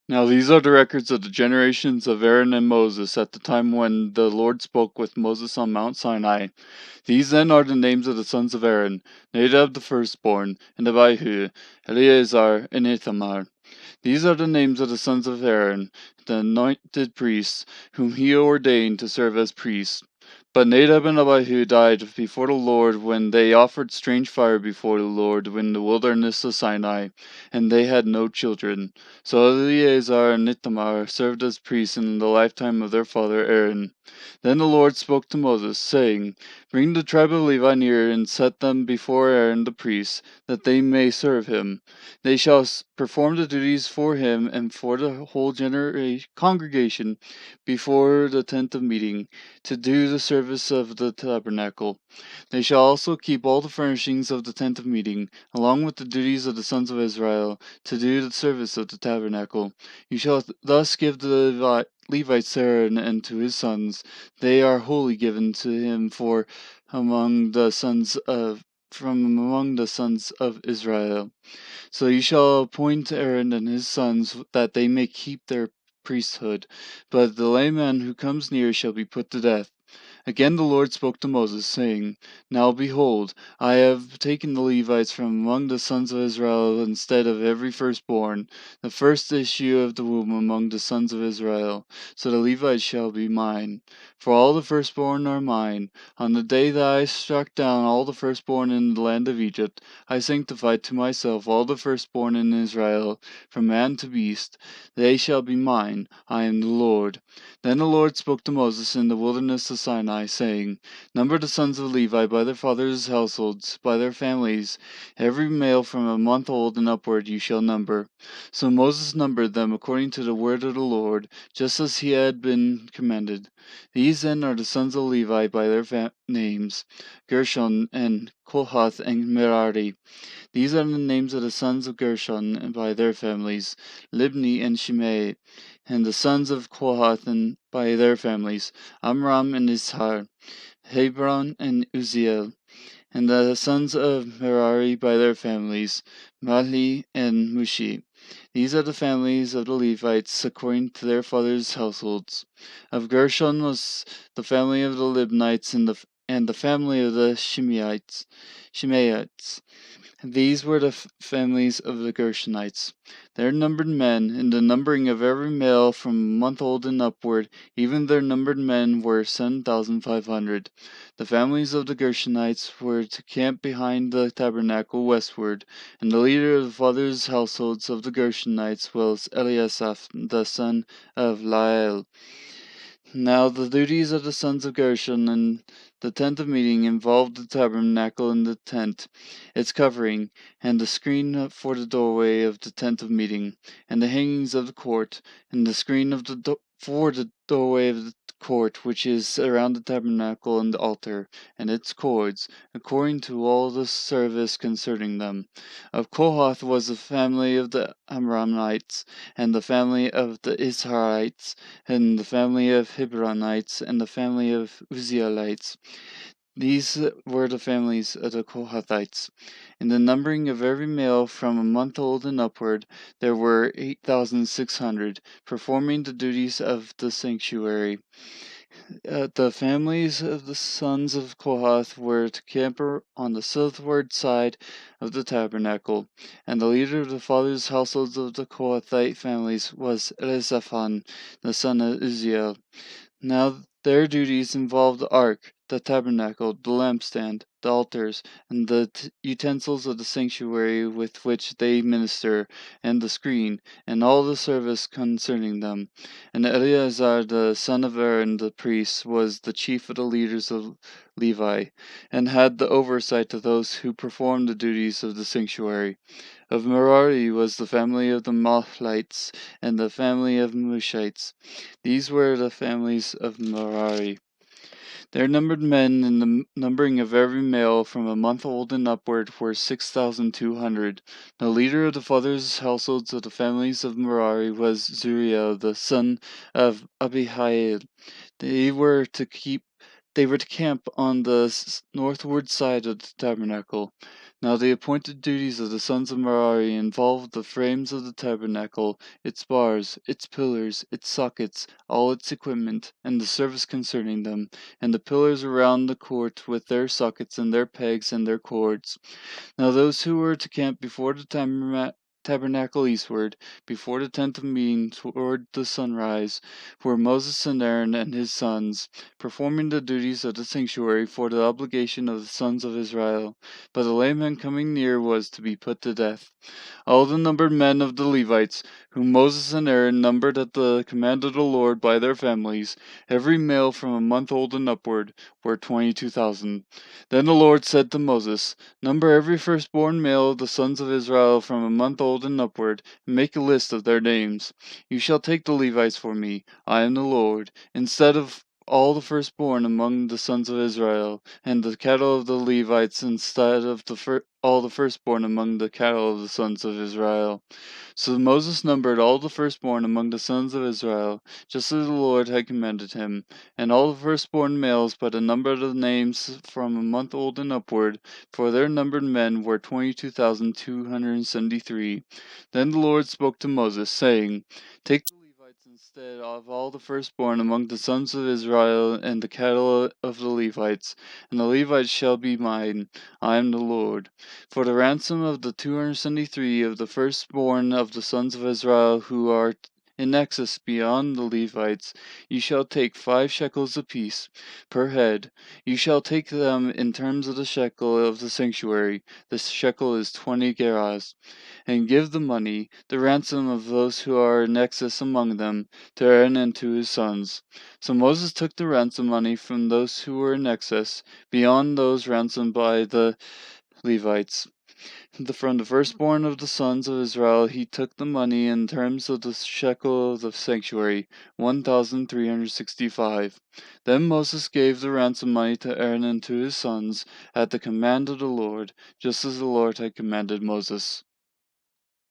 Now these are the records of the generations of Aaron and Moses at the time when the Lord spoke with Moses on Mount Sinai. These then are the names of the sons of Aaron: Nadab the firstborn, and Abihu, Eleazar, and Ithamar. These are the names of the sons of Aaron, the anointed priests, whom he ordained to serve as priests. But Nadab and Abihu died before the Lord when they offered strange fire before the Lord in the wilderness of Sinai, and they had no children. So Eleazar and Ithamar served as priests in the lifetime of their father Aaron. Then the Lord spoke to Moses, saying, Bring the tribe of Levi near and set them before Aaron the priest, that they may serve him. They shall perform the duties for him and for the whole congregation before the tent of meeting, to do the service of the tabernacle. They shall also keep all the furnishings of the tent of meeting, along with the duties of the sons of Israel, to do the service of the tabernacle. You shall thus give the Levites to Aaron and to his sons. They are wholly given to him among the sons of from among the sons of Israel. So you shall appoint Aaron and his sons that they may keep their priesthood, but the layman who comes near shall be put to death. Again the Lord spoke to Moses, saying, Now behold, I have taken the Levites from among the sons of Israel instead of every firstborn, the first issue of the womb among the sons of Israel. So the Levites shall be mine. For all the firstborn are mine. On the day that I struck down all the firstborn in the land of Egypt, I sanctified to myself all the firstborn in Israel, from man to beast. They shall be mine. I am the Lord. Then the Lord spoke to Moses in the wilderness of Sinai, saying, Number the sons of Levi by their fathers' households, by their families. Every male from a month old and upward you shall number. So Moses numbered them according to the word of the Lord, just as he had been commanded. These then are the sons of Levi by their names: Gershon and Kohath and Merari. These are the names of the sons of Gershon by their families: Libni and Shimei. And the sons of Kohath and by their families: Amram and Izhar, Hebron and Uziel. And the sons of Merari by their families: Mahli and Mushi. These are the families of the Levites according to their fathers' households. Of Gershon was the family of the Libnites, and the family of the Shimeites. These were the families of the Gershonites. Their numbered men, in the numbering of every male from a month old and upward, even their numbered men were 7,500. The families of the Gershonites were to camp behind the tabernacle westward, and the leader of the fathers' households of the Gershonites was Eliasaph, the son of Lael. Now the duties of the sons of Gershon and the tent of meeting involved the tabernacle and the tent, its covering, and the screen for the doorway of the tent of meeting, and the hangings of the court, and the screen for the doorway of the court which is around the tabernacle and the altar, and its cords, according to all the service concerning them. Of Kohath was the family of the Amramites, and the family of the Izharites, and the family of Hebronites, and the family of Uzzielites. These were the families of the Kohathites. In the numbering of every male from a month old and upward, there were 8,600, performing the duties of the sanctuary. The families of the sons of Kohath were to camp on the southward side of the tabernacle, and the leader of the fathers' households of the Kohathite families was Elizaphan, the son of Uzziel. Now their duties involved the ark, the tabernacle, the lampstand, the altars, and the utensils of the sanctuary with which they minister, and the screen, and all the service concerning them. And Eleazar the son of Aaron the priest was the chief of the leaders of Levi, and had the oversight of those who performed the duties of the sanctuary. Of Merari was the family of the Mahlites, and the family of Mushites. These were the families of Merari. Their numbered men in the numbering of every male from a month old and upward were 6,200. The leader of the fathers' households of the families of Merari was Zuriel, the son of Abihail. They were to camp on the northward side of the tabernacle. Now the appointed duties of the sons of Merari involved the frames of the tabernacle, its bars, its pillars, its sockets, all its equipment, and the service concerning them, and the pillars around the court with their sockets and their pegs and their cords. Now those who were to camp before the tabernacle eastward, before the tent of meeting toward the sunrise, were Moses and Aaron and his sons, performing the duties of the sanctuary for the obligation of the sons of Israel. But the layman coming near was to be put to death. All the numbered men of the Levites, whom Moses and Aaron numbered at the command of the Lord by their families, every male from a month old and upward, were 22,000. Then the Lord said to Moses, Number every firstborn male of the sons of Israel from a month old and upward, and make a list of their names. You shall take the Levites for me, I am the Lord, instead of all the firstborn among the sons of Israel, and the cattle of the Levites instead of all the firstborn among the cattle of the sons of Israel. So Moses numbered all the firstborn among the sons of Israel, just as the Lord had commanded him, and all the firstborn males by the number of the names from a month old and upward, for their numbered men were 22,273. Then the Lord spoke to Moses, saying, Take the Levites instead of all the firstborn among the sons of Israel, and the cattle of the Levites, and the Levites shall be mine. I am the Lord. For the ransom of the 273 of the firstborn of the sons of Israel who are in excess beyond the Levites, you shall take 5 shekels apiece per head. You shall take them in terms of the shekel of the sanctuary. The shekel is 20 gerahs. And give the money, the ransom of those who are in excess among them, to Aaron and to his sons. So Moses took the ransom money from those who were in excess, beyond those ransomed by the Levites. From the firstborn of the sons of Israel he took the money in terms of the shekel of the sanctuary, 1,365. Then Moses gave the ransom money to Aaron and to his sons, at the command of the Lord, just as the Lord had commanded Moses.